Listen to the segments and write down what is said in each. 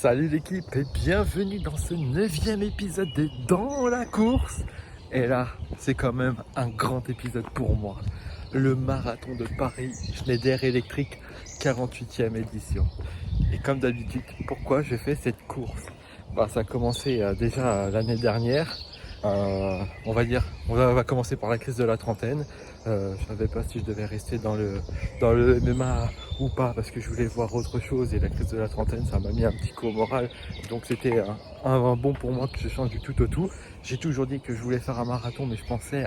Salut l'équipe et bienvenue dans ce 9e épisode de Dans la course. Et là, c'est quand même un grand épisode pour moi. Le marathon de Paris Schneider Electric 48e édition. Et comme d'habitude, pourquoi j'ai fait cette course? Ça a commencé déjà l'année dernière. On va commencer par la crise de la trentaine. Je ne savais pas si je devais rester dans le MMA ou pas parce que je voulais voir autre chose, et la crise de la trentaine ça m'a mis un petit coup au moral, donc c'était un bon pour moi que je change du tout au tout. J'ai toujours dit que je voulais faire un marathon, mais je pensais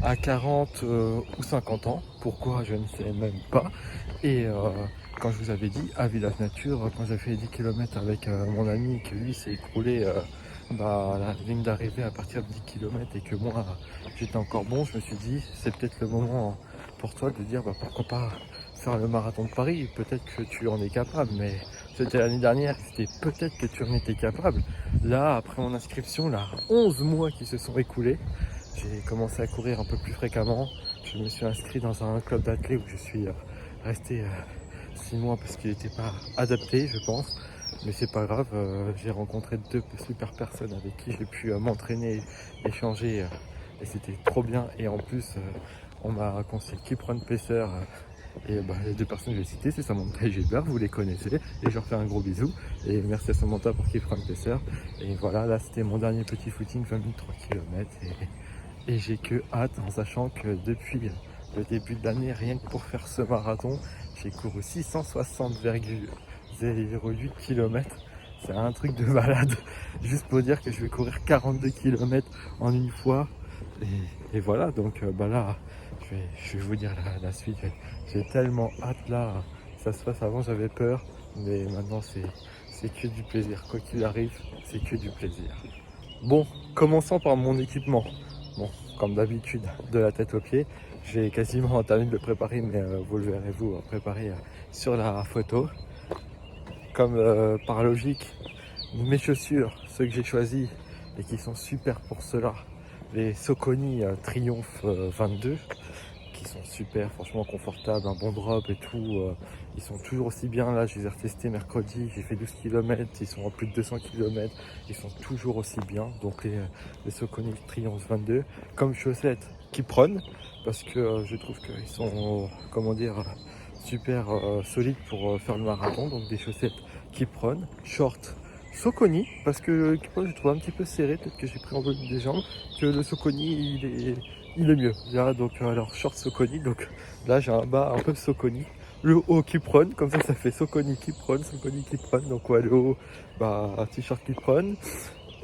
à 40 ou 50 ans, pourquoi je ne sais même pas. Et quand je vous avais dit à Village Nature, quand j'ai fait 10 km avec mon ami, que lui s'est écroulé à la ligne d'arrivée à partir de 10 km et que moi j'étais encore bon, je me suis dit c'est peut-être le moment pour toi de dire pourquoi pas faire le marathon de Paris. Peut-être que tu en es capable, mais c'était l'année dernière, c'était peut-être que tu en étais capable. Là, après mon inscription, là, 11 mois qui se sont écoulés, j'ai commencé à courir un peu plus fréquemment. Je me suis inscrit dans un club d'athlètes où je suis resté 6 mois parce qu'il n'était pas adapté, je pense. Mais c'est pas grave, j'ai rencontré deux super personnes avec qui j'ai pu m'entraîner, échanger, et c'était trop bien. Et en plus, on m'a conseillé Kipron Pacer. Et les deux personnes que j'ai citées, c'est Samantha et Gilbert, vous les connaissez, et je leur fais un gros bisou. Et merci à Samantha pour Kipron Pacer. Et voilà, là c'était mon dernier petit footing, 23 km. Et j'ai que hâte, en sachant que depuis le début de l'année, rien que pour faire ce marathon, j'ai couru 660,08 km. C'est un truc de malade. Juste pour dire que je vais courir 42 km en une fois. Et voilà, donc là, je vais vous dire la suite. J'ai tellement hâte là. Ça se passe, avant j'avais peur, mais maintenant c'est que du plaisir. Quoi qu'il arrive, c'est que du plaisir. Bon, commençons par mon équipement. Bon, comme d'habitude, de la tête aux pieds. J'ai quasiment entamé de le préparer, mais vous le verrez vous préparer sur la photo. Comme par logique, mes chaussures, ceux que j'ai choisis et qui sont super pour cela, les Saucony Triumph 22, qui sont super, franchement confortables, un bon drop et tout. Ils sont toujours aussi bien. Là, je les ai retestés mercredi, j'ai fait 12 km, ils sont en plus de 200 km, ils sont toujours aussi bien. Donc les Saucony Triumph 22, comme chaussettes Kipron, parce que je trouve qu'ils sont, comment dire, super solides pour faire le marathon. Donc des chaussettes Kipron, short Saucony, parce que le Kipron je trouve un petit peu serré, peut-être que j'ai pris en volume des jambes, que le Saucony il est mieux. Là, donc alors short Saucony, donc là j'ai un bas un peu Saucony, le haut Kipron, comme ça fait Saucony Kipron, Saucony Kipron. Donc ouais, le haut t-shirt Kipron,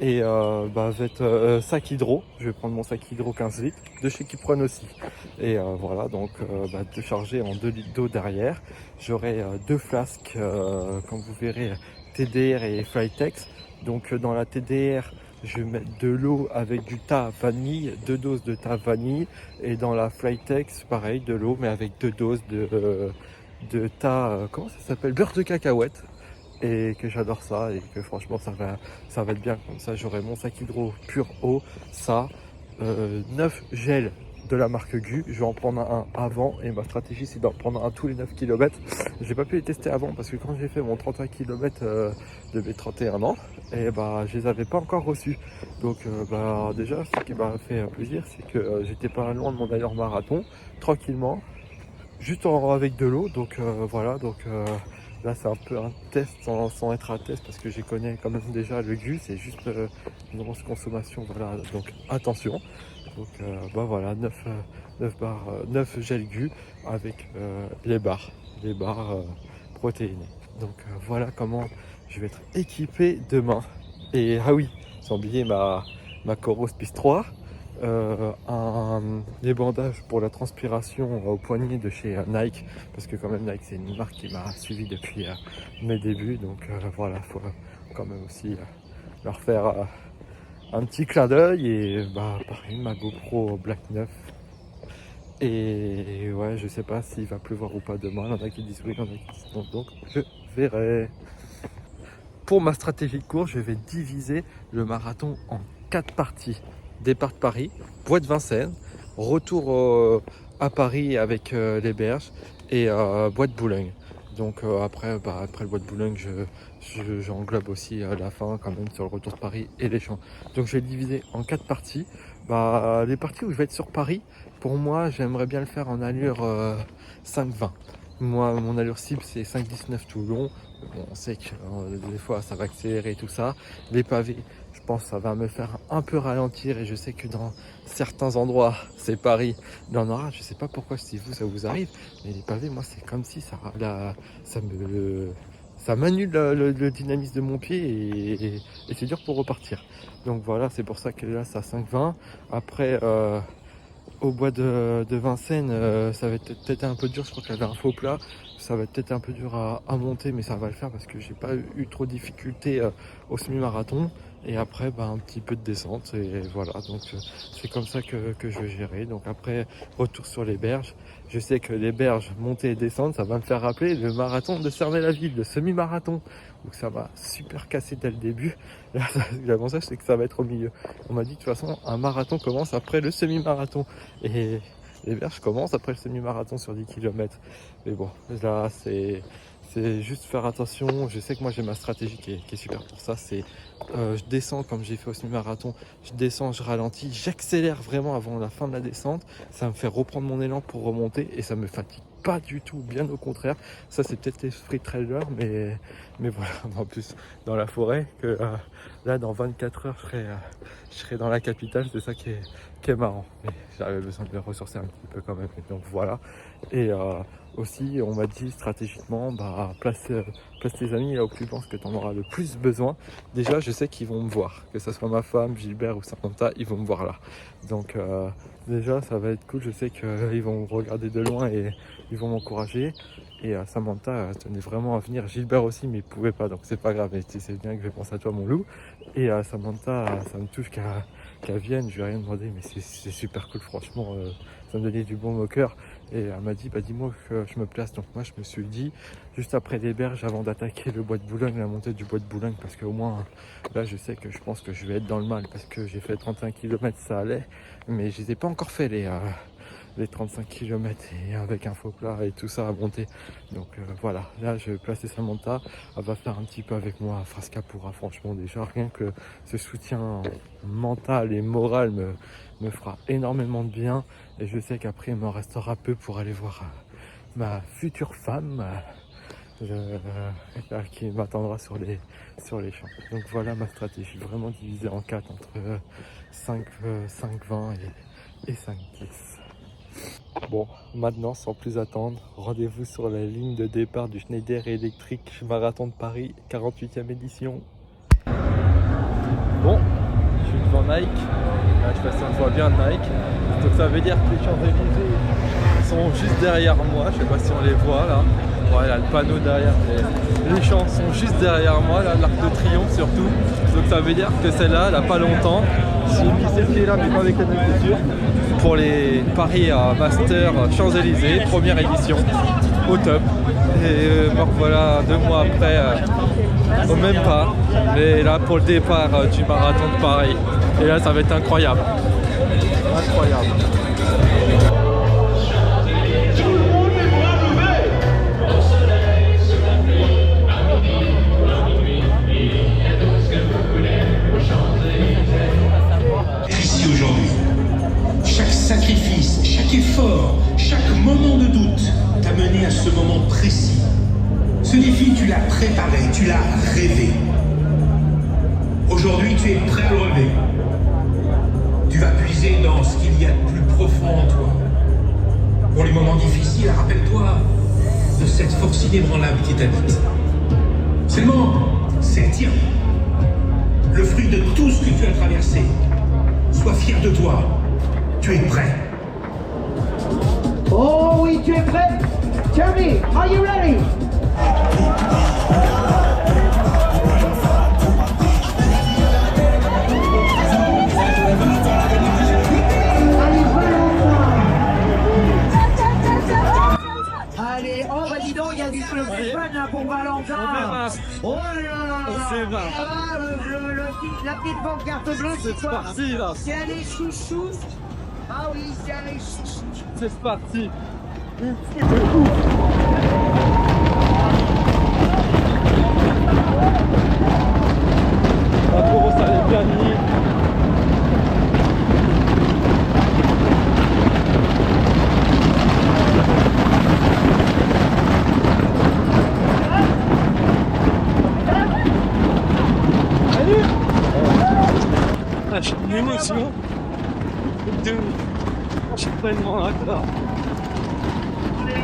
et sac hydro. Je vais prendre mon sac hydro 15 litres de chez Kipron aussi. Et voilà, donc de charger en 2 litres d'eau derrière. J'aurai deux flasques, comme vous verrez, TDR et Flytex. Donc dans la TDR, je vais mettre de l'eau avec du thé vanille, 2 doses de thé vanille. Et dans la Flytex, pareil, de l'eau, mais avec 2 doses de thé, comment ça s'appelle, beurre de cacahuète. Et que j'adore ça, et que franchement ça va être bien. Comme ça j'aurai mon sac hydro pur eau, ça, 9 gels de la marque GU. Je vais en prendre un avant, et ma stratégie c'est d'en prendre un tous les 9 km. J'ai pas pu les tester avant parce que quand j'ai fait mon 31 km de mes 31 ans, et je les avais pas encore reçus. Donc déjà ce qui m'a fait plaisir, c'est que j'étais pas loin de mon ailleurs marathon, tranquillement, juste avec de l'eau. Donc voilà, donc là c'est un peu un test sans être un test, parce que je connais quand même déjà le GU, c'est juste une grosse consommation, voilà, donc attention. Donc voilà, 9 gel GU avec les barres protéinées. Donc voilà comment je vais être équipé demain. Et ah oui, j'ai oublié ma Coros Peace 3. Des bandages pour la transpiration au poignet de chez Nike, parce que quand même Nike c'est une marque qui m'a suivi depuis mes débuts. Donc voilà, faut quand même aussi leur faire un petit clin d'œil. Et pareil, ma GoPro Black 9. Et ouais, je sais pas s'il va pleuvoir ou pas demain. Il y en a qui disent oui, il y en a qui disent non, donc je verrai. Pour ma stratégie de course, je vais diviser le marathon en 4 parties. Départ de Paris, Bois de Vincennes, retour à Paris avec les berges, et Bois de Boulogne. Donc après le bois de Boulogne, j'englobe aussi la fin quand même sur le retour de Paris et les champs. Donc je vais le diviser en 4 parties. Les parties où je vais être sur Paris, pour moi j'aimerais bien le faire en allure 5-20. Moi mon allure cible c'est 5-19 tout long. Bon, on sait que des fois ça va accélérer tout ça. Les pavés, je pense que ça va me faire un peu ralentir et je sais que dans certains endroits, c'est Paris, il y en aura, je sais pas pourquoi si vous ça vous arrive, mais les pavés, moi c'est comme si ça m'annule le dynamisme de mon pied et c'est dur pour repartir. Donc voilà, c'est pour ça que là c'est à 5-20. Après au bois de Vincennes, ça va être peut-être un peu dur, je crois qu'il y avait un faux plat. Ça va être peut-être un peu dur à monter, mais ça va le faire parce que j'ai pas eu trop de difficultés au semi-marathon. Et après, un petit peu de descente. Et voilà, donc c'est comme ça que je vais gérer. Donc après, retour sur les berges. Je sais que les berges, montée et descente, ça va me faire rappeler le marathon de Cernay-la-Ville, le semi-marathon. Donc ça m'a super cassé dès le début. L'avantage, c'est que ça va être au milieu. On m'a dit de toute façon, un marathon commence après le semi-marathon. Et les berges commencent après le semi-marathon sur 10 km. Mais bon, là, c'est juste faire attention. Je sais que moi, j'ai ma stratégie qui est super pour ça. C'est je descends comme j'ai fait au semi-marathon. Je descends, je ralentis, j'accélère vraiment avant la fin de la descente. Ça me fait reprendre mon élan pour remonter et ça me fatigue pas du tout, bien au contraire. Ça, c'est peut-être l'esprit trailer, mais voilà. En plus, dans la forêt, que là, dans 24 heures, je serai dans la capitale. C'est ça qui est marrant. Mais j'avais besoin de me ressourcer un petit peu quand même. Donc voilà. Et aussi, on m'a dit stratégiquement, place tes amis là où tu penses que tu en auras le plus besoin. Déjà, je sais qu'ils vont me voir, que ce soit ma femme, Gilbert ou Samantha, ils vont me voir là. Donc déjà, ça va être cool. Je sais qu'ils vont me regarder de loin et ils vont m'encourager. Et Samantha tenait vraiment à venir, Gilbert aussi, mais il pouvait pas, donc c'est pas grave. Et tu sais bien que je pense à toi, mon loup. Et Samantha, ça me touche qu'elle vienne. Je lui ai rien demandé, mais c'est super cool, franchement. Ça me donnait du bon au cœur. Et elle m'a dit, dis-moi que je me place. Donc moi, je me suis dit, juste après les berges, avant d'attaquer le bois de Boulogne, la montée du bois de Boulogne, parce qu'au moins, là, je sais que je pense que je vais être dans le mal, parce que j'ai fait 35 km, ça allait, mais je les ai pas encore fait les 35 km et avec un faux plat et tout ça à monter. Donc voilà, là je vais placer Samantha, elle va faire un petit peu avec moi, elle fera ce qu'elle pourra, franchement. Déjà rien que ce soutien mental et moral me fera énormément de bien, et je sais qu'après il m'en restera peu pour aller voir ma future femme qui m'attendra sur les champs. Donc voilà ma stratégie, vraiment divisée en 4 entre 5-20 et 5-10. Bon, maintenant, sans plus attendre, rendez-vous sur la ligne de départ du Schneider Electric Marathon de Paris, 48e édition. Bon, je suis devant Nike. Là, je sais pas si on voit bien Nike. Donc ça veut dire que les Champs-Élysées sont juste derrière moi. Je sais pas si on les voit là. Voilà, le panneau derrière. Les champs sont juste derrière moi, là, l'Arc de Triomphe surtout. Donc ça veut dire que celle-là, elle a pas longtemps. J'ai mis ces pieds-là, mais pas avec la nature. Pour les paris à Master Champs-Élysées, première édition, au top. Et voilà, 2 mois après, au même pas. Mais là, pour le départ du marathon de Paris. Et là, ça va être incroyable. Incroyable. Ici aujourd'hui. Chaque sacrifice, chaque effort, chaque moment de doute t'a mené à ce moment précis. Ce défi, tu l'as préparé, tu l'as rêvé. Aujourd'hui, tu es prêt à le relever. Tu vas puiser dans ce qu'il y a de plus profond en toi. Pour les moments difficiles, rappelle-toi de cette force inébranlable qui t'habite. Seulement, c'est le tien. Le fruit de tout ce que tu as traversé. Sois fier de toi. Tu es prêt. Oh oui, tu es prêt? Jeremy, are you ready? Allez, oh bah dis donc, il y a du fun là pour Valentin. Oh là là. Ah, la petite pancarte bleue, c'est quoi? parti là. C'est un des chouchous. Ah oui, c'est un des chouchous. C'est parti. Apollo Salesiani. Ah, j'ai une émotion de enchaînement là.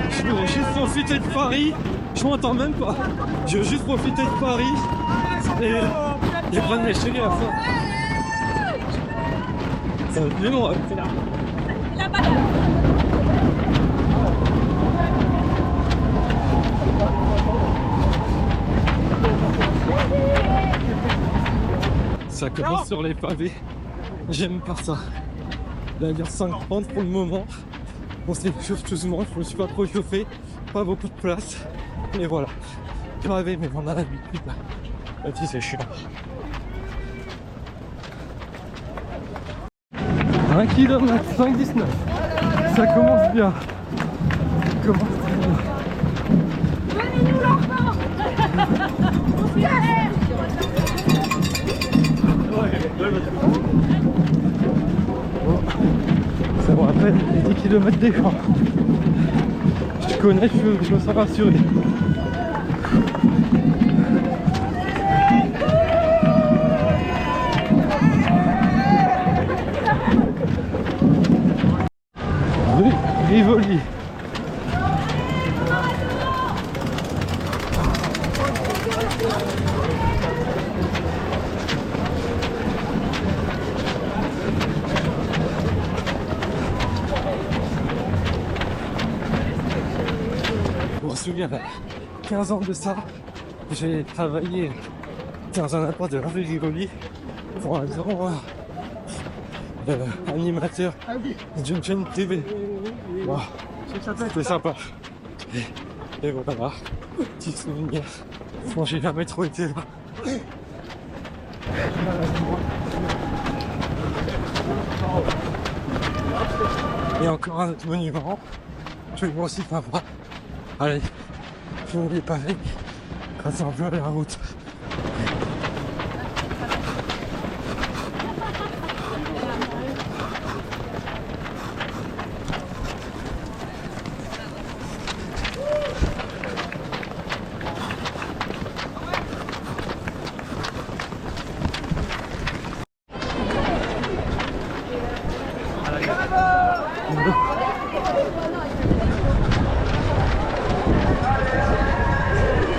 Je veux juste profiter de Paris. Je m'entends même pas. Je veux juste profiter de Paris et prendre mes chéris à fond. Ça va être long. Ça commence sur les pavés. J'aime pas ça. D'ailleurs 5 pentes pour le moment. On s'échauffe doucement, je me suis pas trop chauffé. Pas beaucoup de place. Mais voilà. Pavé, mais on a l'habitude. Là, tu sais, chiant. 1 km 5,19. Ça commence bien. Ça commence bien. Donnez-nous l'enfant. Ça me rappelle les 10 km des champs. Je connais, je me sens rassuré. Rivoli. Je me souviens, 15 ans de ça, j'ai travaillé dans un appart de Rivoli pour un grand animateur d'une chaîne TV. Wow. C'était sympa. Et voilà, petit souvenir. Bon, j'ai jamais trop été là. Et encore un autre monument. Je vais voir aussi sympa. Allez, je ne l'ai pas fait. Grâce un peu à la route.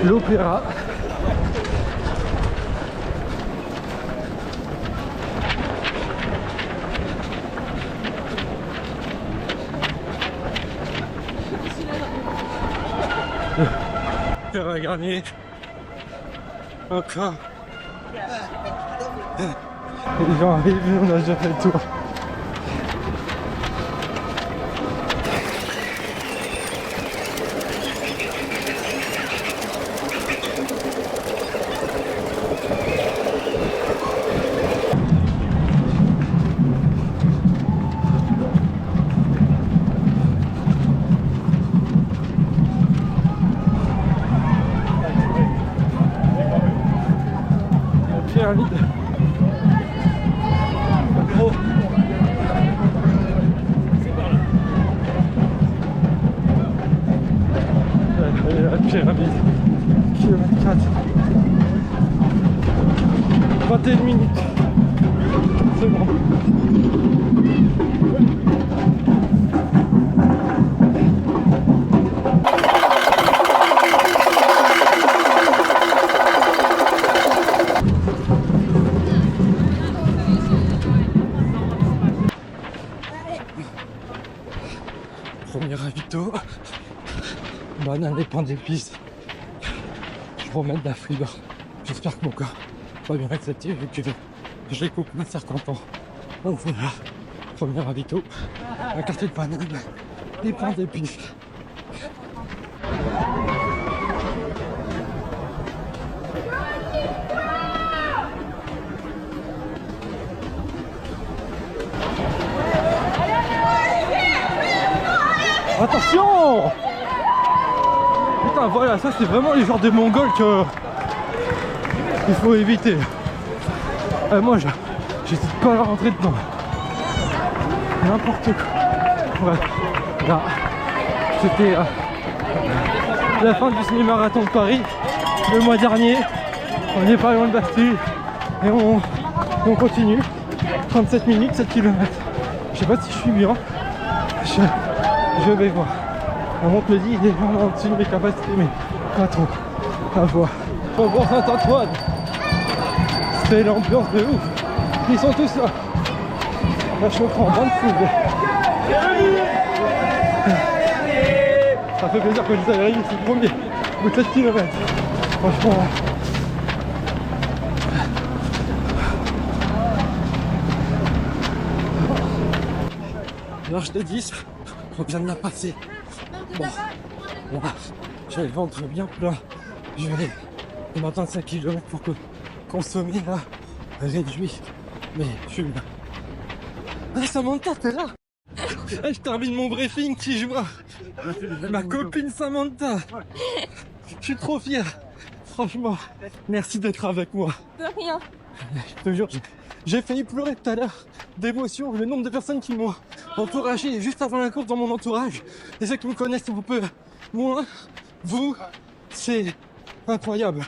L'opéra. L'opéra a gagné. Encore. Les gens arrivent, on a déjà fait le tour. Pyramide. Gros. La pyramide. Kilomètre 4. 21 minutes. C'est bon. Premier ravito, banane et pain d'épices. Je vais remettre de la fibre. J'espère que mon corps va bien accepter vu que je les coupe un certain temps. Donc voilà, premier ravito, un quartier de banane, des pains d'épices. Attention! Putain voilà, ça c'est vraiment les genres de Mongols que il faut éviter. Moi, j'hésite pas à rentrer dedans. N'importe quoi. Ouais. Là, c'était la fin du semi-marathon de Paris le mois dernier. On est pas loin de Bastille et on continue. 37 minutes, 7 km. Je sais pas si je suis bien. Je vais voir. On monte le dit, il est vraiment au-dessus de mes capacités, mais pas trop. À voir. Faubourg Saint-Antoine. C'est l'ambiance de ouf. Ils sont tous là. Là, je me prends 20 foule. Ça fait plaisir que je les aille, c'est le premier. Au bout de 7 km. Franchement. L'heure de 10, on vient de la passer. Bon, là, j'ai le ventre bien plein. Je vais m'attendre 5 km pour consommer là, réduit. Mais je suis là. Ah, Samantha, t'es là? Je termine mon briefing, qui je vois. Ma copine Samantha. Je suis trop fier. Franchement, merci d'être avec moi. De rien. Je te jure, j'ai failli pleurer tout à l'heure d'émotion, le nombre de personnes qui m'ont encouragé juste avant la course dans mon entourage. Et ceux qui me connaissent un peu moins, vous, c'est incroyable.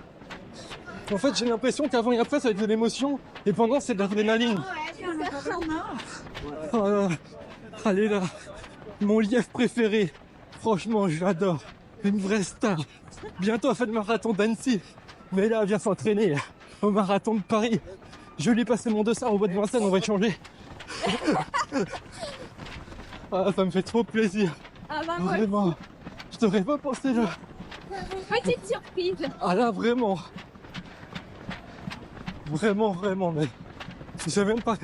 En fait, j'ai l'impression qu'avant et après, ça va être de l'émotion, et pendant, c'est de l'adrénaline. Allez là, mon lièvre préféré. Franchement, je l'adore. Une vraie star. Bientôt, elle fait le marathon d'Annecy. Mais là, elle vient s'entraîner au marathon de Paris. Je lui ai passé mon dossard au bois de Vincennes, on va échanger. Ah, ça me fait trop plaisir. Ah bah moi, Vraiment. Je t'aurais pas pensé là. petite surprise. Ah là, vraiment. Vraiment, mais je sais même pas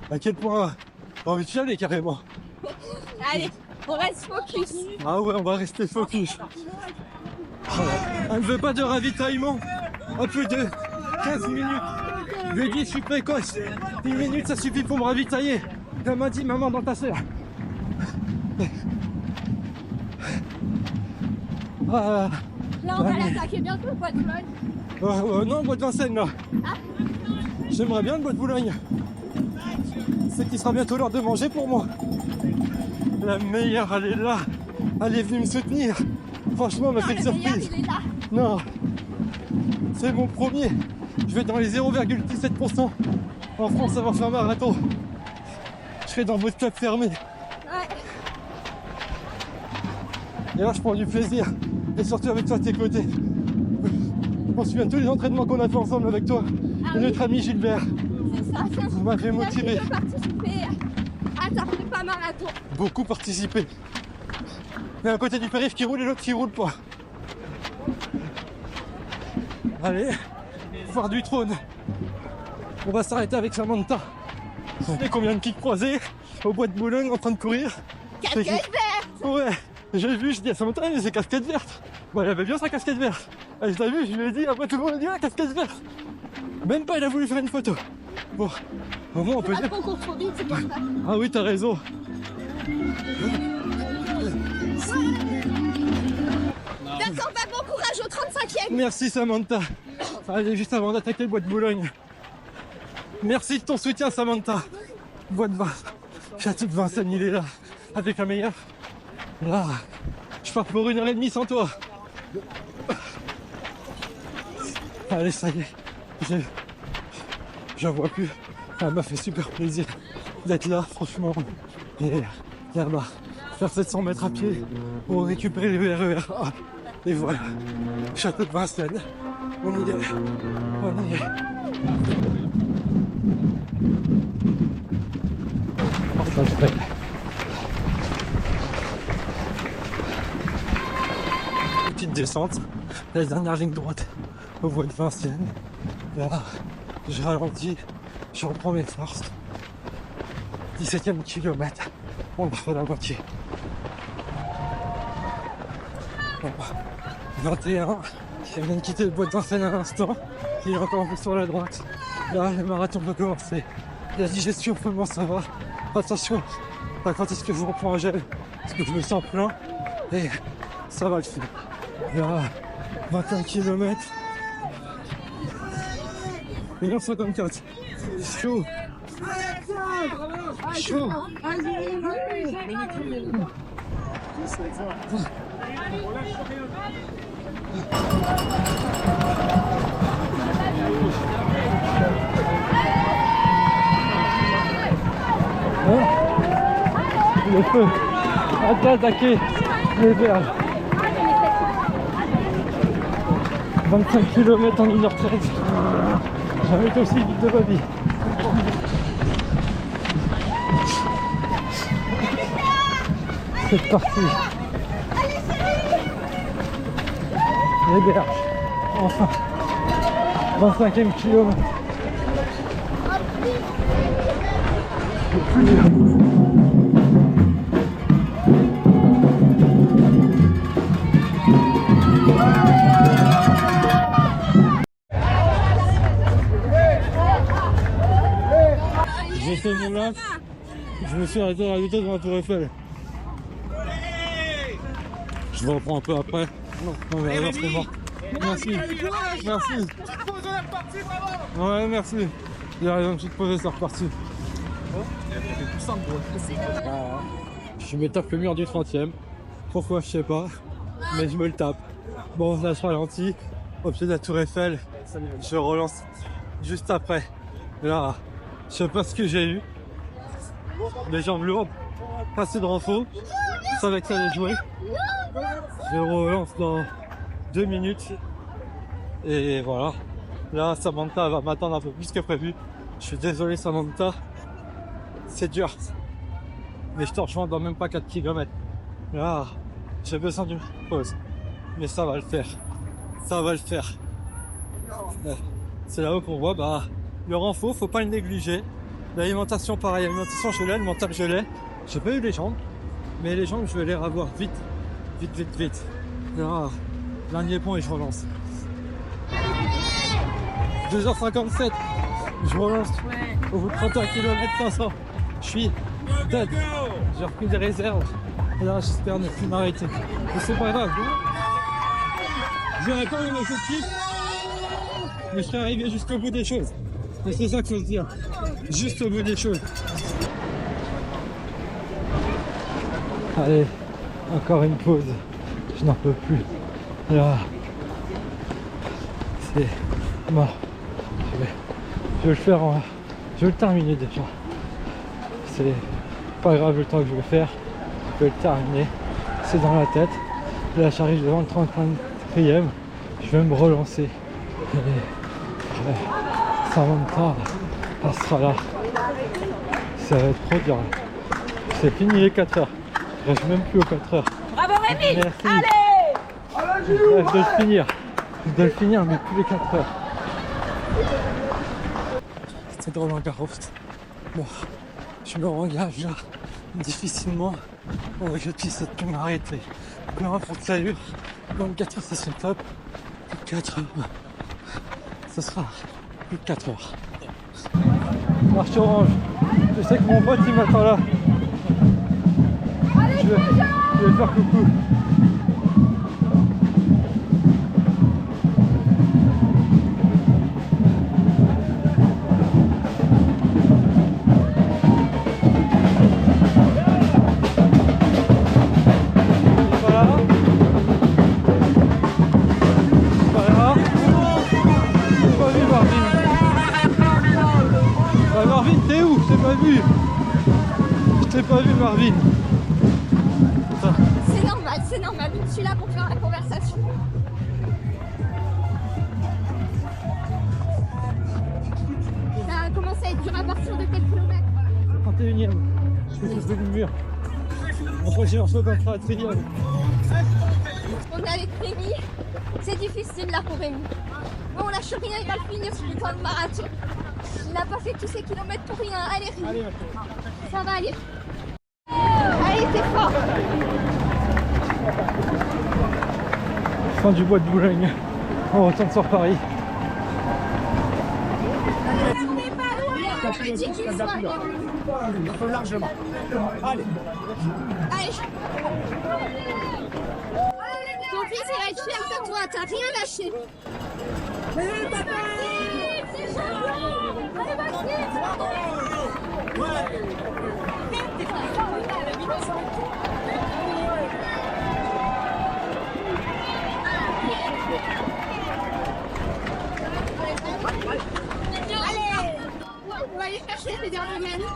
à quel point j'ai envie de y aller carrément. Allez, on reste focus. Ah ouais, on va rester focus. Elle ne veut pas de ravitaillement. Un peu de 15 minutes. Je lui ai dit, je suis précoce. 10 minutes, ça suffit pour me ravitailler. Elle m'a dit, maman, dans ta serre. Ah, Là, on va l'attaquer bientôt, le bois de Boulogne. non, bois de Vincennes, là. Ah. J'aimerais bien le bois de Boulogne. C'est qu'il sera bientôt l'heure de manger pour moi. La meilleure, elle est là. Elle est venue me soutenir. Franchement, elle m'a fait une surprise. Il est là. Non, c'est mon premier. Je vais dans les 0,17% en France avoir fait un marathon. Je serai dans votre club fermé. Ouais. Et là, je prends du plaisir. Et surtout avec toi à tes côtés. Je m'en souviens de tous les entraînements qu'on a fait ensemble avec toi. Ah Et notre ami Gilbert. C'est ça. Vous m'avez motivé. Merci de participer à ta prépa marathon. Beaucoup participé. Mais à côté du périph' qui roule et l'autre qui roule pas. Allez, voir du trône. On va s'arrêter avec Samantha. Et combien de kicks croisés au bois de Boulogne en train de courir. Casquette verte. Ouais, j'ai vu, je dis à Samantha, mais c'est casquette verte. Bon, elle avait bien sa casquette verte. Et je l'ai vu, je lui ai dit, après tout le monde a dit, ah, casquette verte. Même pas, il a voulu faire une photo. Bon, au moins on peut C'est dire. pas qu'on court trop vite, c'est pour ça. Ah oui, t'as raison. D'accord, bah bon courage au 35e. Merci Samantha. Allez, juste avant d'attaquer le bois de Boulogne. Merci de ton soutien Samantha. Bois de Vincennes. Château de Vincennes, il est là. Avec la meilleure. Là, je pars pour 1h30 sans toi. Allez, ça y est. J'en vois plus. Ça m'a fait super plaisir d'être là, franchement. Et là-bas, faire 700 mètres à pied pour récupérer le RER A. Et voilà, Château de Vincennes. On y est. On y est. Enfin, je fais. Petite descente, la dernière ligne droite au bois de Vincennes. Là, je ralentis, je reprends mes forces. 17e kilomètre, on a fait la moitié. 21, elle vient de quitter le bois de Vincennes à l'instant, il est encore un peu sur la droite. Là, le marathon peut commencer. La digestion vraiment ça va. Attention, quand est-ce que je reprends un gel, parce que je me sens plein, et ça va le faire. Là, 21 km. 1h54. Chaud. Chaud. Le feu a attaqué les berges. 25 km en 1h13. Jamais été aussi vite de ma vie. C'est parti. Les berges. Enfin. 25e kilomètre. Le plus dur. J'ai fait mon lac, je me suis arrêté à la vitesse devant la Tour Eiffel. Je vous reprends un peu après. Non, mais alors c'est mort. Merci. Merci. Ouais, merci. Il a rien de se poser, c'est reparti. Je me tape le mur du 30e. Pourquoi, je sais pas. Mais je me le tape. Bon, là je ralentis. Au pied de la Tour Eiffel. Je relance juste après. Là, je sais pas ce que j'ai eu. Les jambes lourdes. Pas assez de renfort. Je savais que ça allait jouer. Je relance dans 2 minutes. Et voilà. Là, Samantha va m'attendre un peu plus que prévu. Je suis désolé, Samantha. C'est dur. Mais je te rejoins dans même pas 4 km. Là, j'ai besoin d'une pause. Mais ça va le faire. Ça va le faire. C'est là-haut qu'on voit, le renfort, faut pas le négliger. L'alimentation, pareil. L'alimentation, je l'ai. Le mental, je l'ai. J'ai pas eu les jambes. Mais les jambes, je vais les revoir vite. Vite. Là, dernier pont et je relance. 2h57. Je relance. Au bout de 31 km 500. Je suis dead. J'ai repris des réserves. Et là, j'espère ne plus m'arrêter. Mais c'est pas grave. J'aurais pas eu l'objectif. Mais je serais arrivé jusqu'au bout des choses. Et c'est ça qu'il faut se dire. Juste au bout des choses. Allez, encore une pause. Je n'en peux plus. Là, c'est mort. Je vais le faire je vais le terminer déjà. C'est pas grave le temps que je vais faire. Je vais le terminer. C'est dans la tête. Là, j'arrive devant le 34e. Je vais me relancer. Et Samantha passera là. Ça va être trop dur. C'est fini les 4 heures. Je reste même plus aux 4 heures. Bravo Rémi. Merci. Allez. Je rêve de le finir. Je dois le finir, mais plus les 4 heures. C'est drôle en Garros. Bon, je me engage là, difficilement, pour que je puisse plus m'arrêter. Plein pour que ça dure. Donc 4 heures, ça c'est top. Plus de 4 heures, ce sera plus de 4 heures. Marche orange. Je sais que mon pote il m'attend là. Je vais faire coucou. Marvin, t'es où? Je t'ai pas vu. Je t'ai pas vu, Marvin. C'est normal, je suis là pour faire la conversation. Ça a commencé à être dur à partir de quel kilomètre? 31e. Je suis sauté du mur. Mon prochain saut comme ça à 3e. On est avec Rémi. C'est difficile là pour Rémi. Bon, on lâche rien, il va le finir ce putain de marathon. Il n'a pas fait tous ces kilomètres pour rien. Allez, Rémi. Allez, ça va aller. Allez, t'es fort. Fin du bois de Boulogne. On retourne sur Paris. Largement. Allez. Allez. Ton fils il va être fier de toi, t'as rien lâché. On va aller chercher ces derniers mètres.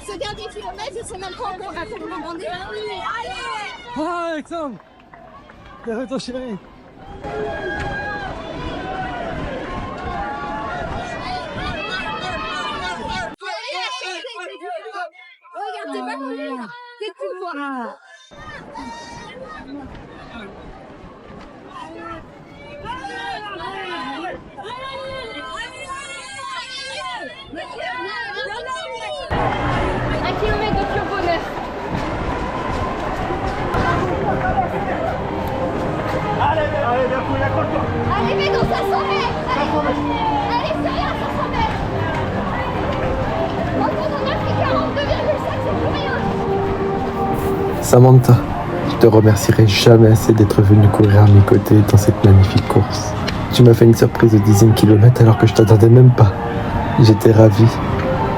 Ce dernier kilomètre, je sais même pas encore à quel moment on est. Allez! Ah, Alexandre! Derrière ton chéri! Regarde, t'es pas connu. C'est tout moi. Un kilomètre de pur bonheur. Allez, mais non, ça s'arrête. Allez, c'est rien, ça s'arrête. Quand on a fait 42,5, c'est plus rien. Samantha, je te remercierai jamais assez d'être venue courir à mes côtés dans cette magnifique course. Tu m'as fait une surprise au 10e kilomètre alors que je t'attendais même pas. J'étais ravi.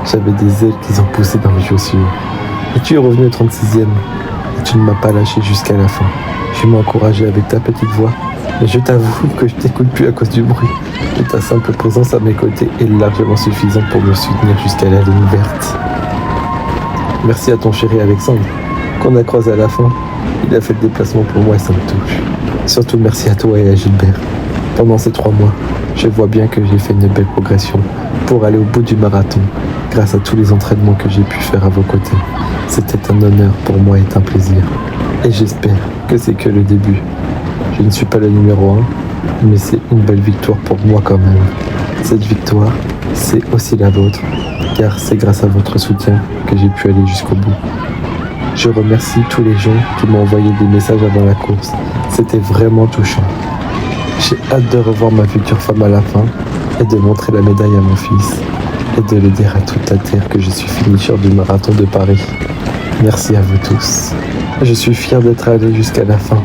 J'avais des ailes qui ont poussé dans mes chaussures. Et tu es revenu au 36e. Et tu ne m'as pas lâché jusqu'à la fin. Tu m'as encouragé avec ta petite voix. Mais je t'avoue que je t'écoute plus à cause du bruit. Et ta simple présence à mes côtés est largement suffisante pour me soutenir jusqu'à la ligne verte. Merci à ton chéri Alexandre, qu'on a croisé à la fin. Il a fait le déplacement pour moi et ça me touche. Surtout merci à toi et à Gilbert. Pendant ces 3 mois, je vois bien que j'ai fait une belle progression pour aller au bout du marathon, grâce à tous les entraînements que j'ai pu faire à vos côtés. C'était un honneur pour moi et un plaisir. Et j'espère que c'est que le début. Je ne suis pas le numéro 1, mais c'est une belle victoire pour moi quand même. Cette victoire, c'est aussi la vôtre, car c'est grâce à votre soutien que j'ai pu aller jusqu'au bout. Je remercie tous les gens qui m'ont envoyé des messages avant la course. C'était vraiment touchant. J'ai hâte de revoir ma future femme à la fin et de montrer la médaille à mon fils et de le dire à toute la terre que je suis finisher du marathon de Paris. Merci à vous tous. Je suis fier d'être allé jusqu'à la fin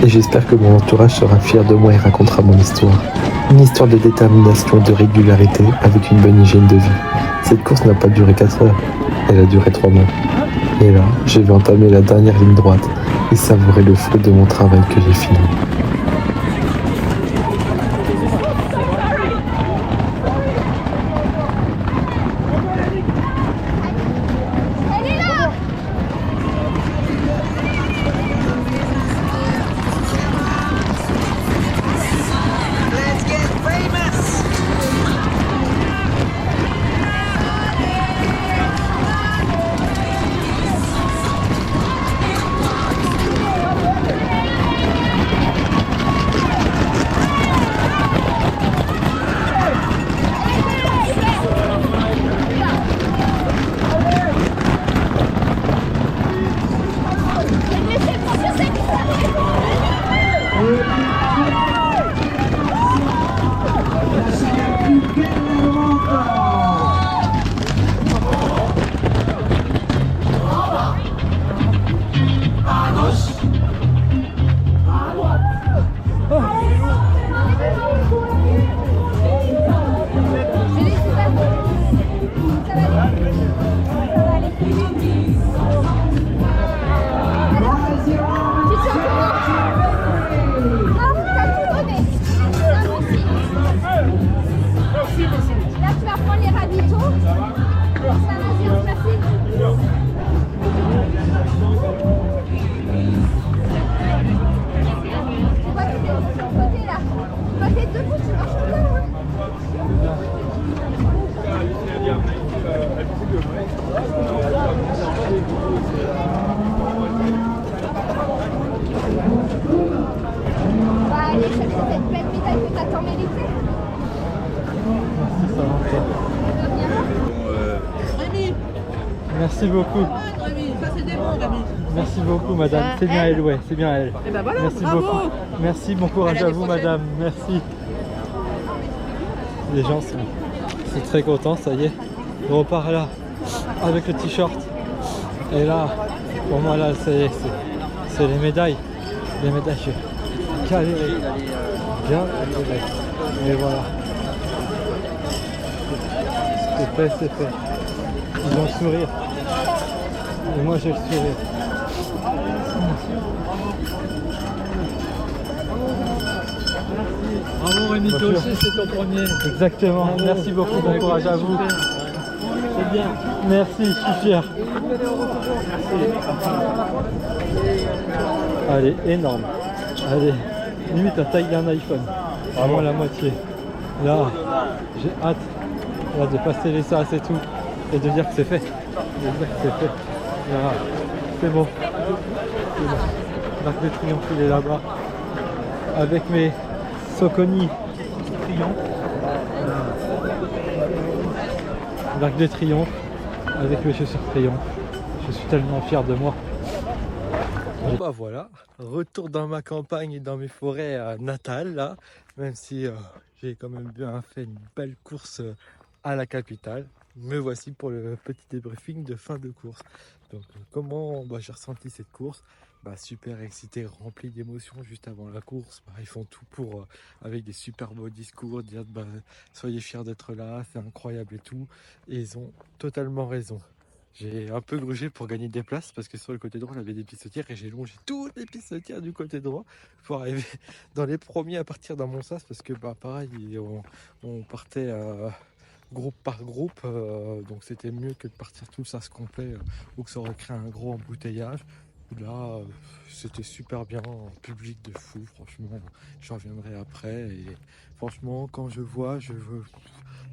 et j'espère que mon entourage sera fier de moi et racontera mon histoire. Une histoire de détermination et de régularité avec une bonne hygiène de vie. Cette course n'a pas duré 4 heures, elle a duré 3 mois. Et là, je vais entamer la dernière ligne droite et savourer le fruit de mon travail que j'ai fini. Elle est là. Là, tu vas prendre les ravitaux. Ça va bien se passer. Tu vois, tu es de l'autre côté là. Toi, t'es debout, tu marches tout là. On va aller chercher cette belle médaille que t'as tant méritée. Merci beaucoup. Merci beaucoup, madame. C'est bien elle, ouais, c'est bien elle. Et ben voilà, Merci bravo. beaucoup. Merci, bon courage À à l'année vous, prochaine. madame. Merci. Les gens sont très contents, ça y est. On repart là, avec le t-shirt. Et là, pour moi, là, c'est les médailles. Les médailles, j'ai galéré. Bien galéré. Et voilà. c'est fait. Ils ont le sourire. Et moi j'ai le sourire. Bravo Rémi, toi aussi c'est ton premier. Exactement. Bravo. Merci beaucoup, bon courage à vous. C'est bien. Merci, je suis fier. Allez, énorme. Allez, limite la taille d'un iPhone. Vraiment la moitié. Là, j'ai hâte là, de passer les sas et tout. Et de dire que c'est fait. De dire que c'est fait. Là, c'est bon. C'est bon. L'Arc de Triomphe, il est là-bas. Avec mes Soconi Triomphe. L'Arc de Triomphe. Avec mes chaussures Triomphe. Je suis tellement fier de moi. Bon bah voilà, retour dans ma campagne et dans mes forêts natales là, même si j'ai quand même bien fait une belle course à la capitale. Me voici pour le petit débriefing de fin de course. Donc comment j'ai ressenti cette course? Super excité, rempli d'émotions juste avant la course. Ils font tout pour, avec des super beaux discours, dire soyez fiers d'être là, c'est incroyable et tout. Et ils ont totalement raison. J'ai un peu grugé pour gagner des places parce que sur le côté droit, il y avait des pistes sautières et j'ai longé toutes les pistes sautières du côté droit pour arriver dans les premiers à partir dans mon sas parce que pareil, on partait groupe par groupe, donc c'était mieux que de partir tout le sas complet ou que ça aurait créé un gros embouteillage. Là, c'était super bien, un public de fou, franchement, j'en reviendrai après. Et franchement, quand je vois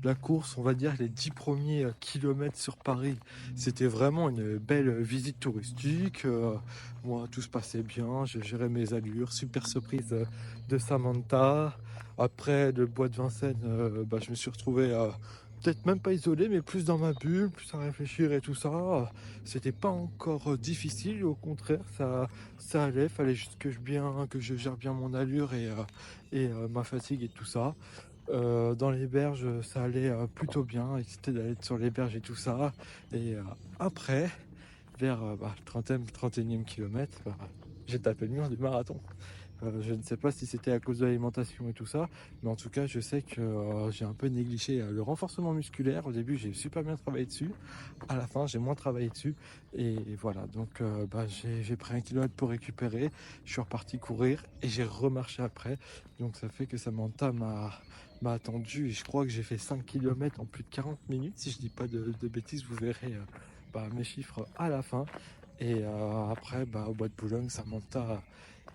la course, on va dire les 10 premiers kilomètres sur Paris, c'était vraiment une belle visite touristique. Moi, tout se passait bien, je gérais mes allures, super surprise de Samantha. Après le bois de Vincennes, je me suis retrouvé peut-être même pas isolé, mais plus dans ma bulle, plus à réfléchir et tout ça. C'était pas encore difficile, au contraire, ça allait. Fallait juste que je gère bien mon allure et ma fatigue et tout ça. Dans les berges, ça allait plutôt bien, excité d'aller sur les berges et tout ça. Et après, vers le 31e kilomètre, j'ai tapé le mur du marathon. Je ne sais pas si c'était à cause de l'alimentation et tout ça, mais en tout cas je sais que j'ai un peu négligé le renforcement musculaire. Au début j'ai super bien travaillé dessus, à la fin j'ai moins travaillé dessus et voilà, donc j'ai pris 1 kilomètre pour récupérer, je suis reparti courir et j'ai remarché après, donc ça fait que Samantha m'a attendu et je crois que j'ai fait 5 km en plus de 40 minutes, si je dis pas de bêtises. Vous verrez mes chiffres à la fin. Et après au bois de Boulogne, Samantha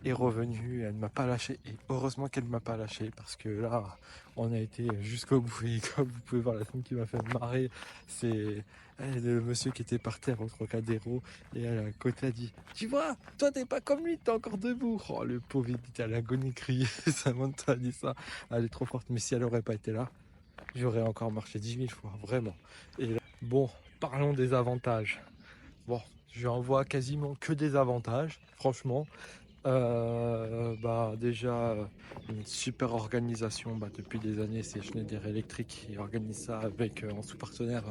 est revenue, elle ne m'a pas lâché et heureusement qu'elle ne m'a pas lâché parce que là on a été jusqu'au bout et comme vous pouvez voir, la scène qui m'a fait marrer, c'est le monsieur qui était par terre au Trocadéro et elle à côté a dit tu vois, toi t'es pas comme lui, t'es encore debout. Oh le pauvre, il était à l'agonie, crier. Samantha a dit ça, elle est trop forte, mais si elle aurait pas été là, j'aurais encore marché 10 000 fois, vraiment. Et là, bon, parlons des avantages. Bon, je en vois quasiment que des avantages, franchement. Déjà une super organisation depuis des années, c'est Schneider Electric qui organise ça avec en sous-partenaire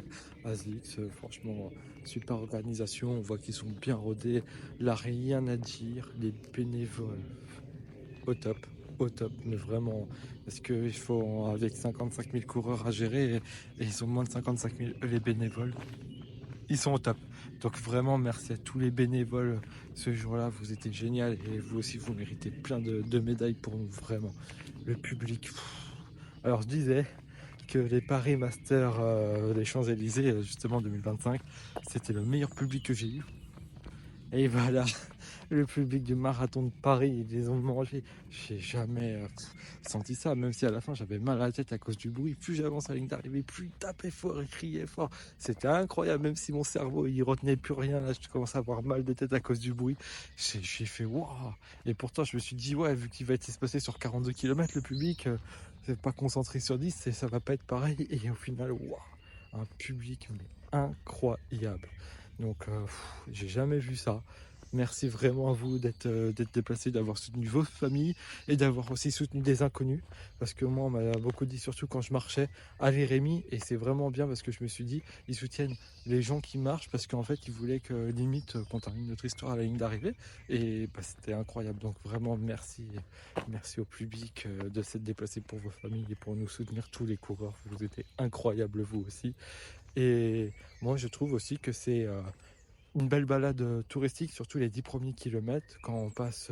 ASICS. Franchement super organisation, on voit qu'ils sont bien rodés, là rien à dire, les bénévoles au top, mais vraiment, parce qu'il faut avec 55 000 coureurs à gérer et ils sont moins de 55 000 les bénévoles. Ils sont au top. Donc vraiment merci à tous les bénévoles ce jour-là, vous étiez génial et vous aussi vous méritez plein de médailles pour nous, vraiment. Le public. Alors je disais que les Paris Masters des Champs-Élysées justement 2025, c'était le meilleur public que j'ai eu. Et voilà, le public du marathon de Paris, ils les ont mangés. J'ai jamais senti ça, même si à la fin j'avais mal à la tête à cause du bruit. Plus j'avance à la ligne d'arrivée, plus il tapait fort et criait fort. C'était incroyable, même si mon cerveau il retenait plus rien. Là, je commence à avoir mal de tête à cause du bruit. J'ai fait waouh. Et pourtant, je me suis dit, ouais, vu qu'il va être espacé sur 42 km, le public, c'est pas concentré sur 10, ça va pas être pareil. Et au final, waouh, un public mais incroyable. Donc j'ai jamais vu ça. Merci vraiment à vous d'être déplacés, d'avoir soutenu vos familles et d'avoir aussi soutenu des inconnus. Parce que moi, on m'a beaucoup dit, surtout quand je marchais, allez Rémi, et c'est vraiment bien parce que je me suis dit, ils soutiennent les gens qui marchent parce qu'en fait, ils voulaient que limite qu'on termine notre histoire à la ligne d'arrivée. Et bah, c'était incroyable. Donc vraiment, merci au public de s'être déplacé pour vos familles et pour nous soutenir, tous les coureurs. Vous étiez incroyables, vous aussi. Et moi, je trouve aussi que c'est une belle balade touristique, surtout les 10 premiers kilomètres, quand on passe,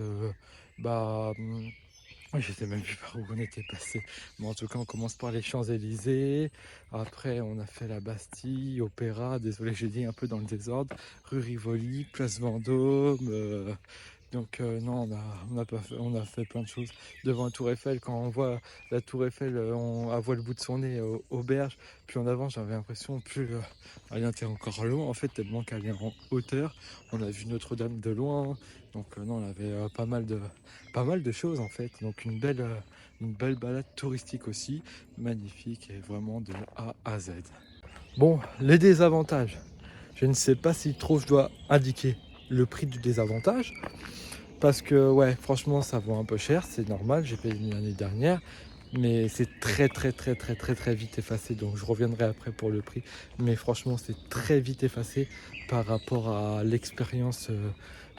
je sais même plus par où on était passé. Mais en tout cas, on commence par les Champs-Élysées. Après, on a fait la Bastille, Opéra. Désolé, j'ai dit un peu dans le désordre. Rue Rivoli, Place Vendôme. Donc non, on a fait plein de choses devant la Tour Eiffel. Quand on voit la Tour Eiffel, on voit le bout de son nez aux berges. Puis en avant, j'avais l'impression plus elle était encore loin en fait, tellement qu'elle est en hauteur. On a vu Notre-Dame de loin. Donc non, on avait pas mal de choses en fait. Donc une belle balade touristique aussi, magnifique et vraiment de A à Z. Bon, les désavantages. Je ne sais pas si trop je dois indiquer le prix du désavantage. Parce que ouais, franchement, ça vaut un peu cher, c'est normal, j'ai payé l'année dernière, mais c'est très vite effacé, donc je reviendrai après pour le prix, mais franchement, c'est très vite effacé par rapport à l'expérience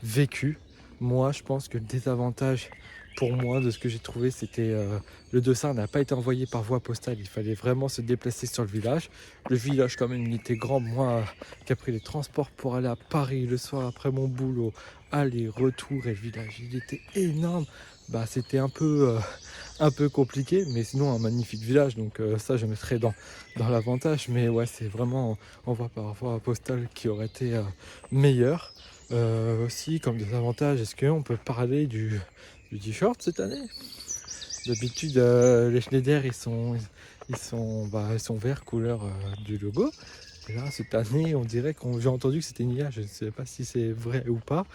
vécue. Moi, je pense que le désavantage pour moi de ce que j'ai trouvé, c'était le dossard n'a pas été envoyé par voie postale, il fallait vraiment se déplacer sur le village. Le village quand même, il était grand, moi qui ai pris les transports pour aller à Paris le soir après mon boulot, aller-retour, et le village, il était énorme. Bah, c'était un peu compliqué, mais sinon un magnifique village, donc ça je mettrais dans l'avantage. Mais ouais, c'est vraiment, on voit par voie postale qui aurait été meilleur. Aussi, comme des avantages, est-ce qu'on peut parler du t-shirt cette année? D'habitude, les Schneider, ils sont verts couleur du logo. Et là, cette année, on dirait j'ai entendu que c'était une IA, je ne sais pas si c'est vrai ou pas.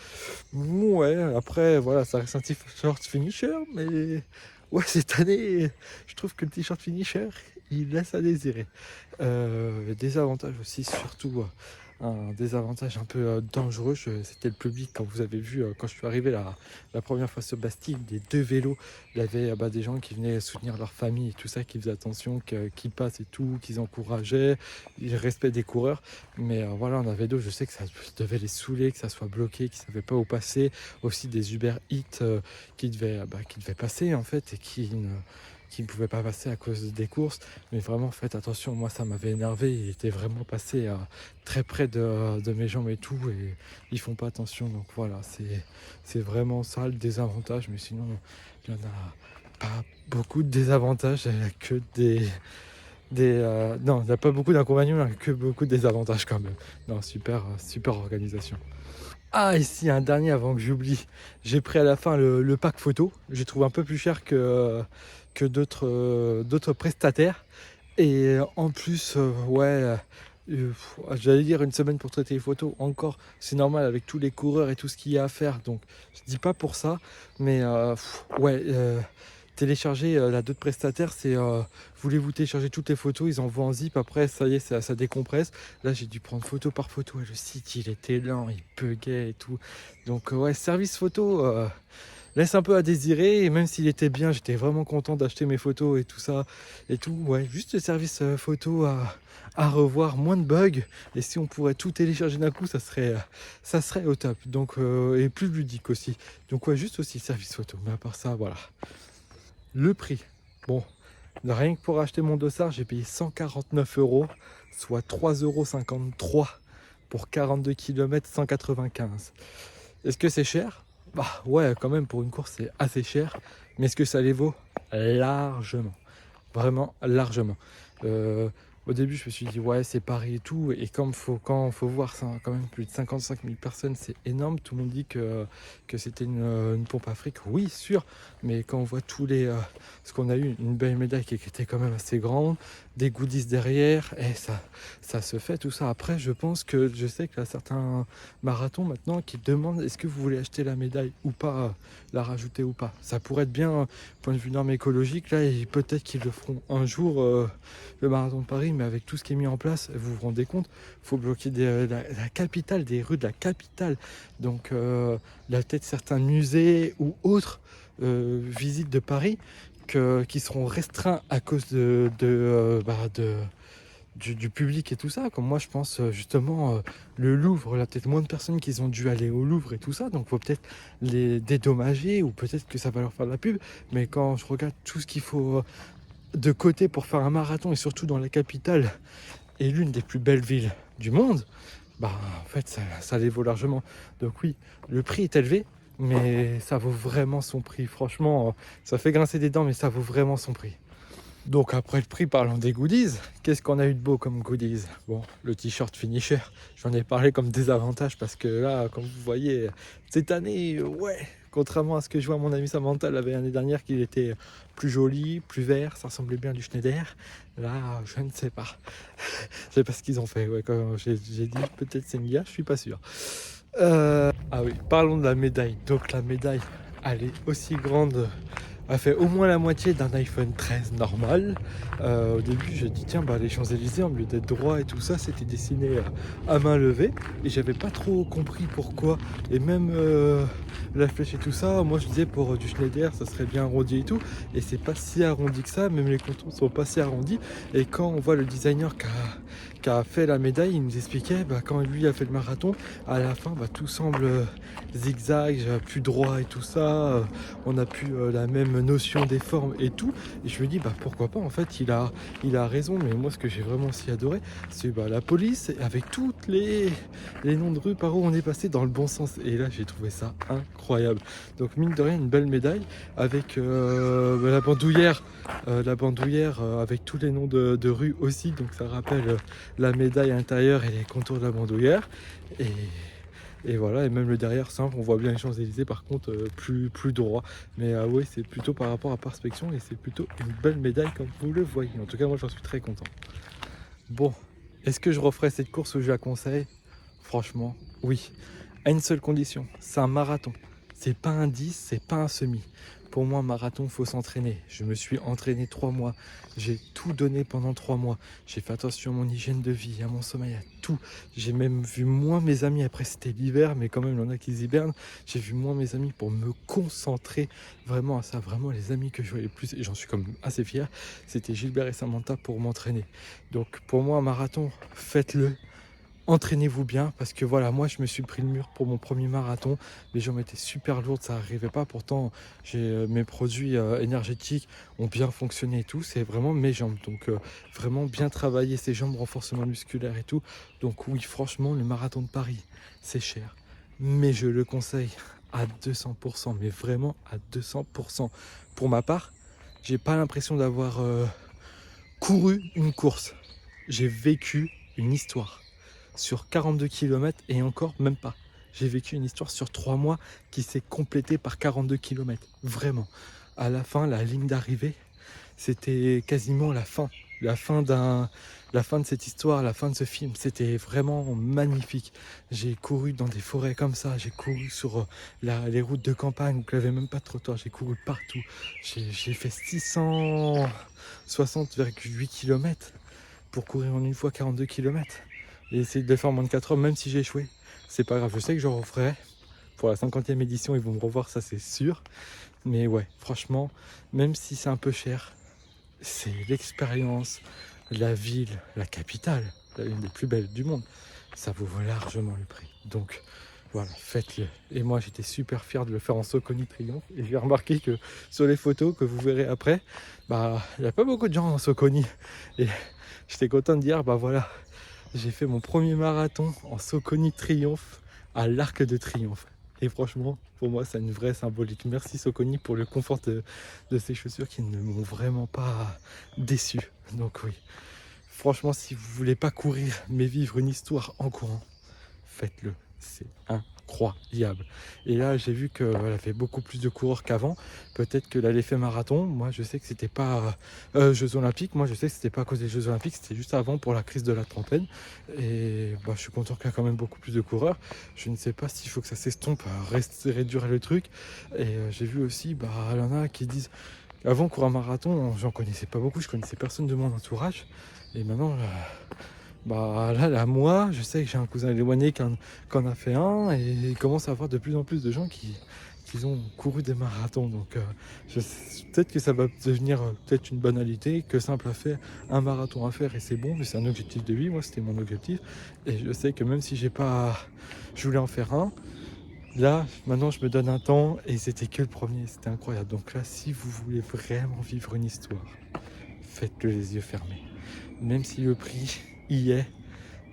Ouais, après, voilà, ça reste un t-shirt finisher, mais ouais, cette année, je trouve que le t-shirt finisher, il laisse à désirer. Des avantages aussi, surtout un désavantage un peu dangereux, c'était le public. Quand vous avez vu, quand je suis arrivé la première fois sur Bastille, les 2 vélos, il y avait des gens qui venaient soutenir leur famille et tout ça, qui faisaient attention qu'ils passent et tout, qu'ils encourageaient, le respect des coureurs. Mais voilà, on avait d'autres, je sais que ça devait les saouler, que ça soit bloqué, qu'ils ne savaient pas où passer. Aussi des Uber Eats qui devaient passer en fait et qui ne pouvaient pas passer à cause des courses. Mais vraiment, faites attention, moi ça m'avait énervé, il était vraiment passé très près de mes jambes et tout, et ils font pas attention. Donc voilà, c'est vraiment ça le désavantage, mais sinon il n'y en a pas beaucoup de désavantages, il n'y a que non, il n'y a pas beaucoup d'inconvénients, il n'y a que beaucoup de désavantages quand même. Non, super organisation. Ah, ici un dernier avant que j'oublie, j'ai pris à la fin le pack photo, j'ai trouvé un peu plus cher que d'autres prestataires, et en plus j'allais dire une semaine pour traiter les photos, encore c'est normal avec tous les coureurs et tout ce qu'il y a à faire, donc je dis pas pour ça, mais télécharger d'autres prestataires, c'est voulez-vous télécharger toutes les photos, ils envoient en zip, après ça y est, ça décompresse. Là j'ai dû prendre photo par photo et le site il était lent, il buguait et tout, donc ouais, service photo laisse un peu à désirer, et même s'il était bien, j'étais vraiment content d'acheter mes photos et tout ça et tout. Ouais, juste le service photo à revoir, moins de bugs, et si on pourrait tout télécharger d'un coup, ça serait au top. Donc et plus ludique aussi. Donc ouais, juste aussi le service photo, mais à part ça, voilà. Le prix, bon, rien que pour acheter mon dossard, j'ai payé 149 €, soit 3,53 € pour 42 km 195. Est-ce que c'est cher? Bah ouais, quand même, pour une course c'est assez cher, mais est-ce que ça les vaut? Largement, vraiment largement. Au début je me suis dit ouais, c'est Paris et tout, et quand faut voir ça, quand même plus de 55 000 personnes, c'est énorme. Tout le monde dit que c'était une pompe à fric, oui sûr, mais quand on voit tous ce qu'on a eu, une belle médaille qui était quand même assez grande, des goodies derrière, et ça se fait tout ça. Après, je sais qu'il y a certains marathons maintenant qui demandent est-ce que vous voulez acheter la médaille ou pas, la rajouter ou pas. Ça pourrait être bien, point de vue norme écologique, là, et peut-être qu'ils le feront un jour, le marathon de Paris, mais avec tout ce qui est mis en place, vous vous rendez compte, il faut bloquer la capitale, des rues de la capitale. Donc, la tête certains musées ou autres visites de Paris qui seront restreints à cause du public et tout ça. Comme moi, je pense justement le Louvre, là, peut-être moins de personnes qui ont dû aller au Louvre et tout ça, donc il faut peut-être les dédommager ou peut-être que ça va leur faire de la pub. Mais quand je regarde tout ce qu'il faut de côté pour faire un marathon et surtout dans la capitale et l'une des plus belles villes du monde, bah en fait ça les vaut largement. Donc oui, le prix est élevé, mais ça vaut vraiment son prix. Franchement, ça fait grincer des dents, mais ça vaut vraiment son prix. Donc après le prix, parlons des goodies. Qu'est-ce qu'on a eu de beau comme goodies? Bon, le t-shirt finisher, j'en ai parlé comme désavantage parce que là, comme vous voyez, cette année, ouais, contrairement à ce que je vois mon ami Samantha l'année dernière, qu'il était plus joli, plus vert, ça ressemblait bien à du Schneider. Là, je ne sais pas. Je sais pas ce qu'ils ont fait. Ouais, quand j'ai dit peut-être c'est Nia, je suis pas sûr. Ah oui, parlons de la médaille. Donc la médaille, elle est aussi grande, elle fait au moins la moitié d'un iPhone 13 normal. Au début, j'ai dit tiens, les Champs-Élysées, au lieu d'être droit et tout ça, c'était dessiné à main levée. Et j'avais pas trop compris pourquoi. Et même la flèche et tout ça, moi je disais pour du Schneider, ça serait bien arrondi et tout. Et c'est pas si arrondi que ça, même les contours sont pas si arrondis. Et quand on voit le designer qui a fait la médaille, il nous expliquait quand lui a fait le marathon, à la fin tout semble zigzag, plus droit et tout ça, on a plus la même notion des formes et tout, et je me dis pourquoi pas, en fait il a raison. Mais moi ce que j'ai vraiment aussi adoré, c'est la police avec toutes les noms de rues par où on est passé dans le bon sens, et là j'ai trouvé ça incroyable. Donc mine de rien, une belle médaille avec la bandoulière avec tous les noms de rues aussi, donc ça rappelle la médaille intérieure et les contours de la bandoulière, et voilà, et même le derrière simple, on voit bien les Champs-Élysées par contre plus droit, mais oui, c'est plutôt par rapport à perspection, et c'est plutôt une belle médaille comme vous le voyez. En tout cas moi j'en suis très content. Bon, est-ce que je referai cette course ou je la conseille? Franchement oui, à une seule condition, c'est un marathon, c'est pas un 10, c'est pas un semi. Pour moi, un marathon, il faut s'entraîner. Je me suis entraîné 3 mois. J'ai tout donné pendant 3 mois. J'ai fait attention à mon hygiène de vie, à mon sommeil, à tout. J'ai même vu moins mes amis. Après, c'était l'hiver, mais quand même, il y en a qui hibernent. J'ai vu moins mes amis pour me concentrer vraiment à ça. Vraiment, les amis que je voyais le plus, et j'en suis comme assez fier, c'était Gilbert et Samantha pour m'entraîner. Donc, pour moi, un marathon, faites-le. Entraînez-vous bien, parce que voilà, moi je me suis pris le mur pour mon premier marathon. Les jambes étaient super lourdes, ça n'arrivait pas. Pourtant, mes produits énergétiques ont bien fonctionné et tout. C'est vraiment mes jambes. Donc vraiment bien travailler ces jambes, renforcement musculaire et tout. Donc oui, franchement, le marathon de Paris, c'est cher. Mais je le conseille à 200%, mais vraiment à 200%. Pour ma part, j'ai pas l'impression d'avoir couru une course. J'ai vécu une histoire. Sur 42 km et encore même pas. J'ai vécu une histoire sur 3 mois qui s'est complétée par 42 km. Vraiment. À la fin, la ligne d'arrivée, c'était quasiment la fin. La fin de cette histoire, la fin de ce film. C'était vraiment magnifique. J'ai couru dans des forêts comme ça. J'ai couru sur les routes de campagne où il n'y avait même pas de trottoir. J'ai couru partout. J'ai fait 660,8 km pour courir en une fois 42 km. Et essayer de le faire en moins de 4 heures, même si j'ai échoué. C'est pas grave, je sais que j'en referai. Pour la 50e édition, ils vont me revoir, ça c'est sûr. Mais ouais, franchement, même si c'est un peu cher, c'est l'expérience, la ville, la capitale, l'une des plus belles du monde. Ça vaut largement le prix. Donc voilà, faites-le. Et moi j'étais super fier de le faire en Soconi Triomphe. Et j'ai remarqué que sur les photos que vous verrez après, il n'y a pas beaucoup de gens en Soconi. Et j'étais content de dire, voilà. J'ai fait mon premier marathon en Soconi Triomphe à l'Arc de Triomphe. Et franchement, pour moi, c'est une vraie symbolique. Merci Soconi pour le confort de ces chaussures qui ne m'ont vraiment pas déçu. Donc oui, franchement, si vous voulez pas courir, mais vivre une histoire en courant, faites-le. C'est incroyable. incroyable. Et là, j'ai vu qu'elle avait beaucoup plus de coureurs qu'avant. Peut-être que l'effet marathon, moi je sais que c'était pas Jeux Olympiques, moi je sais que c'était pas à cause des Jeux Olympiques, c'était juste avant pour la crise de la trentaine. Et bah, je suis content qu'il y a quand même beaucoup plus de coureurs. Je ne sais pas s'il faut que ça s'estompe, réduire le truc. Et j'ai vu aussi, bah, il y en a qui disent, avant courir un marathon, j'en connaissais pas beaucoup, je connaissais personne de mon entourage. Et maintenant, bah là, moi, je sais que j'ai un cousin éloigné qui en a fait un, et il commence à avoir de plus en plus de gens qui ont couru des marathons. Donc peut-être que ça va devenir peut-être une banalité, que simple à faire, un marathon à faire et c'est bon, mais c'est un objectif de vie. Moi, c'était mon objectif. Et je sais que même si je voulais en faire un, là, maintenant, je me donne un temps et c'était que le premier. C'était incroyable. Donc là, si vous voulez vraiment vivre une histoire, faites-le les yeux fermés. Même si le prix y est,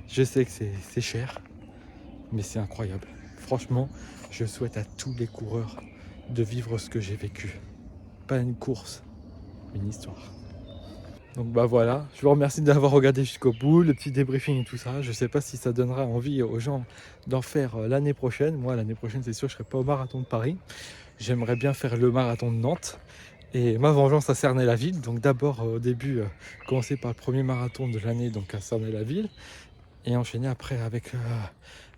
je sais que c'est cher, mais c'est incroyable. Franchement, je souhaite à tous les coureurs de vivre ce que j'ai vécu. Pas une course, une histoire. Donc bah voilà, je vous remercie d'avoir regardé jusqu'au bout, le petit débriefing et tout ça. Je sais pas si ça donnera envie aux gens d'en faire l'année prochaine. Moi, l'année prochaine, c'est sûr, je serai pas au marathon de Paris. J'aimerais bien faire le marathon de Nantes. Et ma vengeance à Cernay-la-Ville. Donc d'abord, au début, commencer par le premier marathon de l'année, donc à Cernay-la-Ville. Et enchaîner après avec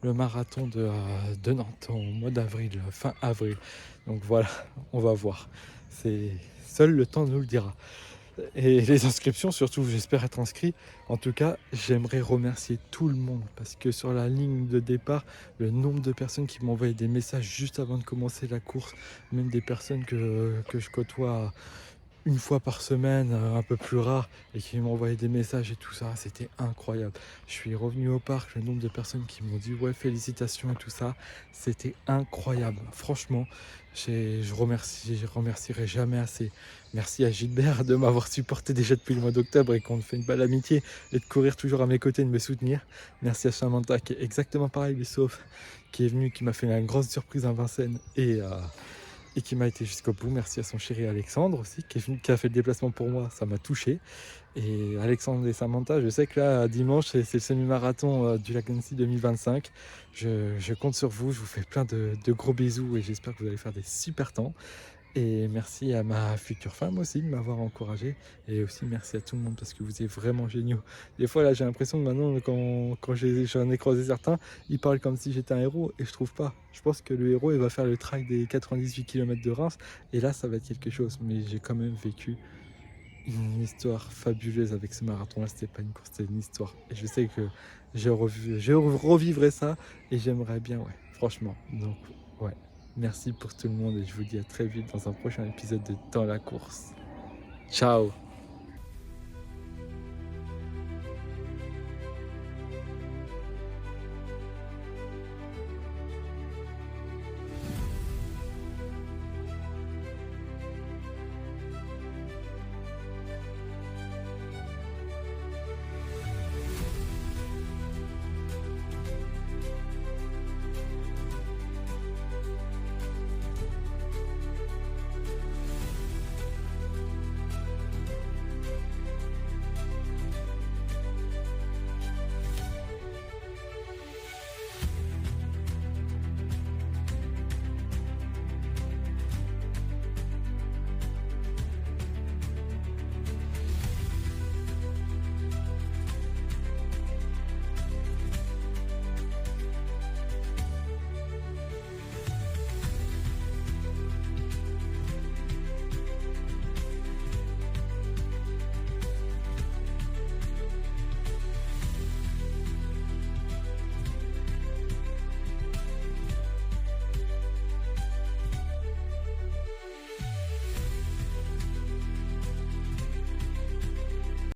le marathon de Nantes en mois d'avril, fin avril. Donc voilà, on va voir. Seul le temps nous le dira. Et les inscriptions, surtout, j'espère être inscrit. En tout cas, j'aimerais remercier tout le monde parce que sur la ligne de départ, le nombre de personnes qui m'ont envoyé des messages juste avant de commencer la course, même des personnes que je côtoie une fois par semaine, un peu plus rare, et qui m'ont envoyé des messages et tout ça, c'était incroyable. Je suis revenu au parc, le nombre de personnes qui m'ont dit ouais, félicitations et tout ça, c'était incroyable. Franchement, je remercierai jamais assez. Merci à Gilbert de m'avoir supporté déjà depuis le mois d'octobre et qu'on fait une belle amitié et de courir toujours à mes côtés, de me soutenir. Merci à Samantha qui est exactement pareil, mais sauf qui est venu, qui m'a fait une grosse surprise à Vincennes et qui m'a été jusqu'au bout. Merci à son chéri Alexandre aussi, qui a fait le déplacement pour moi, ça m'a touché. Et Alexandre et Samantha, je sais que là, dimanche, c'est le semi-marathon du Lac d'Annecy 2025. Je compte sur vous, je vous fais plein de gros bisous et j'espère que vous allez faire des super temps. Et merci à ma future femme aussi de m'avoir encouragé. Et aussi merci à tout le monde parce que vous êtes vraiment géniaux. Des fois là j'ai l'impression que maintenant quand j'en ai croisé certains, ils parlent comme si j'étais un héros et je trouve pas. Je pense que le héros il va faire le trail des 98 km de Reims et là ça va être quelque chose. Mais j'ai quand même vécu une histoire fabuleuse avec ce marathon là. C'était pas une course, c'était une histoire. Et je sais que je revivrai ça et j'aimerais bien, ouais, franchement. Donc ouais. Merci pour tout le monde et je vous dis à très vite dans un prochain épisode de Dans la course. Ciao!